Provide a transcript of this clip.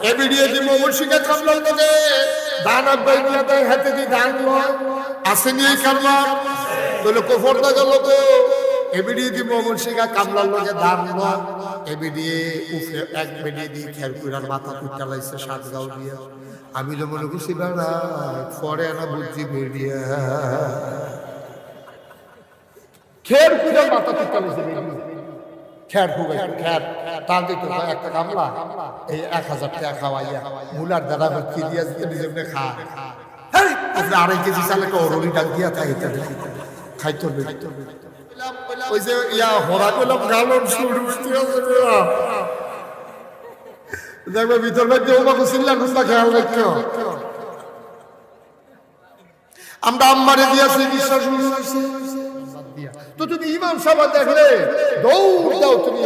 এবিডিয়ে দি মমর্ষিকা কামলার লগে দান আব্বাই দিয়া দেয় হাতে দি দান লয় আসেনি এই কারবা তোলে কোফরদা গেল তো এবিডিয়ে দি মমর্ষিকা কামলার লগে দান লয় এবিডিয়ে উফে এক বেডিয়ে দি খেরকুড়ার মাথা কুটা লাইছে সাতগাঁও দিয়া আমি তো মনে করছি বেড়া পরে না বুঝছি বেরিয়া খেরকুড়ার মাথা কুটা লাইছে খ্যার খুবই খ্যার তার দিত একটা কামলা এই 1000 টাকা খাওয়াইয়া মুলার দাদা কি দিয়া নিজে খা আপনি 2.5 কেজি চালে অরুণী ডাক দিয়া খাইতে খাইতে ওই যে ইয়া হরা করলাম গালন শুরু দেখবে ভিতর মধ্যে ওমাকে চিল্লা নুম্বা খেয়াল রাখো আমরা আম্মারে দিয়েছি বিশ্বাস তো তুমি ইমাম সাহেব দেখলে দৌড় দাও তুমি